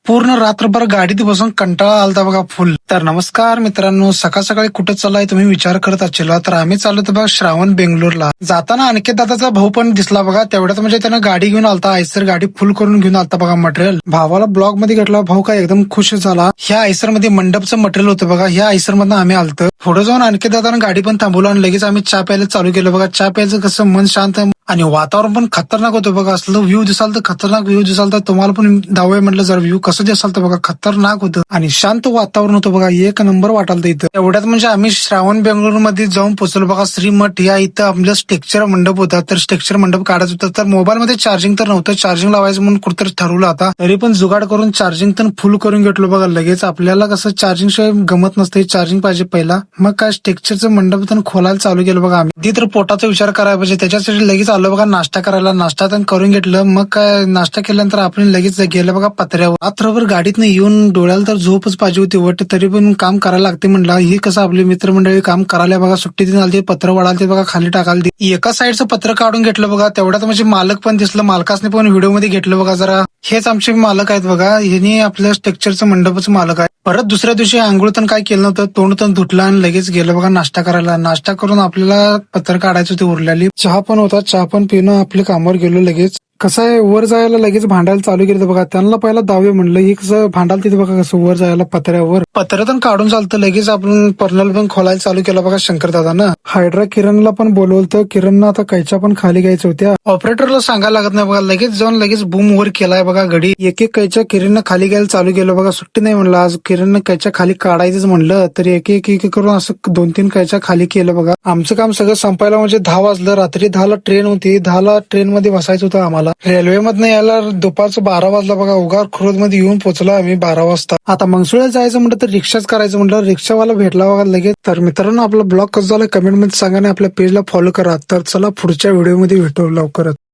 पूर्ण रात्रभर गाडीत बसून कंटाळा आलता बघा फुल. तर नमस्कार मित्रांनो, सकाळ सकाळी कुठे चाललाय तुम्ही विचार करत असेल. तर आम्ही चाललो बघा श्रावण बेंगलोरला. जाताना अनिकेत दादाचा भाऊ पण दिसला बघा. तेवढ्यात म्हणजे त्यानं गाडी घेऊन आलता, आयसर गाडी फुल करून घेऊन आलता बघा मटेरियल. भावाला ब्लॉग मध्ये घेतला, भाऊ काय एकदम खुश झाला. ह्या आयसर मध्ये मंडपचं मटेरियल होतं बघा. ह्या आयसर मधनं आम्ही आलतो. पुढे जाऊन अनिकेत दादानं गाडी पण थांबवलं आणि लगेच आम्ही चहा प्यायला चालू केलं बघा. चहा प्यायचं कसं मन शांत आणि वातावरण पण खतरनाक होतं बघा. असलं व्ह्यू दिसाल तर खतरनाक व्ह्यू दिसाल तर तुम्हाला पण दावे म्हटलं जर व्ह्यू कसं दिसाल तर बघा खतरनाक होतं आणि शांत वातावरण होतं बघा. एक नंबर वाटाल इथं. एवढ्यात म्हणजे आम्ही श्रावण बेंगलोर मध्ये जाऊन पोहोचलो बघा. श्रीमठ या इथं आपलं स्ट्रक्चर मंडप होता. तर स्ट्रक्चर मंडप काढायचं होतं. तर मोबाईल मध्ये चार्जिंग तर नव्हतं. चार्जिंग लावायचं म्हणून कुठतरी ठरवलं आता. तरी पण जुगाड करून चार्जिंग तर फुल करून घेतलो बघा. लगेच आपल्याला कसं चार्जिंग शिवाय गमत नसते. चार्जिंग पाहिजे पहिला. मग काय स्ट्रक्चरचं मंडप तर खोलायला चालू केलं बघा आम्ही. ती तर पोटाचा विचार करायला पाहिजे. त्याच्यासाठी लगेच आलो बघा नाश्ता करायला. नाश्ता तर करून घेतलं. मग काय नाश्ता केल्यानंतर आपण लगेच गेलं बघा पत्र्यावर. रात्रभर गाडीतनं येऊन डोळ्याला तर झोपच पाहिजे होती वाटत. तरी पण काम करायला लागते म्हणलं. ही कसं आपली मित्रमंडळी काम करायला बघा. सुट्टी दिन आलते, पत्र वाढालते बघा, खाली टाकाल. एका साईडचं पत्र काढून घेतलं बघा. तेवढ्यात म्हणजे मालक पण दिसलं. मालकासने पण व्हिडिओ मध्ये घेतलं बघा जरा. हेच आमचे मालक आहेत बघा. हे आपल्या स्ट्रक्चरचं मंडपाचं मालक आहे. परत दुसऱ्या दिवशी आंघोळ तर काय केलं नव्हतं. तोंड तर धुतलं आणि लगेच गेलं बघा नाश्ता करायला. नाश्ता करून आपल्याला पत्र काढायचं होते उरलेली. चहा पण होता. चहा पण पिणं आपल्या कामावर गेलो लगेच. कसं आहे वर जायला लगेच भांडायला चालू केलं बघा. त्यांना पहिला दावे म्हणलं ही कसं भांडाल तिथे बघा कसं वर जायला पत्र्यावर. पत्र तर काढून चालतं. लगेच आपण पर्नल पण खोलायला चालू केलं बघा शंकर दादानं. हायड्रा किरणला पण बोलवलं. किरणनं आता कैच्या पण खाली घ्यायच्या होत्या. ऑपरेटरला सांगायला लागत नाही बघा. लगेच जाऊन लगेच बूम वर केलाय बघा गडी. एक एक कैच्या किरणनं खाली घ्यायला चालू केलं बघा. सुट्टी नाही म्हणलं आज. किरणनं कैच्या खाली काढायचंच म्हणलं तर एक एक करून असं 2-3 कैच्या खाली केलं बघा. आमचं काम सगळं संपायला म्हणजे 10 वाजलं. रात्री 10ला ट्रेन होती. 10ला ट्रेन मध्ये बसायचं होतं आम्हाला. रेल्वे मधनं यायला दुपारचं 12 वाजला बघा. उगार खुर्द मध्ये येऊन पोहोचलो आम्ही 12 वाजता. आता मंगसुळ्यात जायचं म्हणलं तर रिक्षाच करायचं म्हणलं. रिक्षावाला भेटला बघा लगेच. तर मित्रांनो आपला ब्लॉग कसं झालं कमेंट मध्ये सांगा आणि आपल्या पेजला फॉलो करा. तर चला पुढच्या व्हिडिओ मध्ये भेटू लवकरच.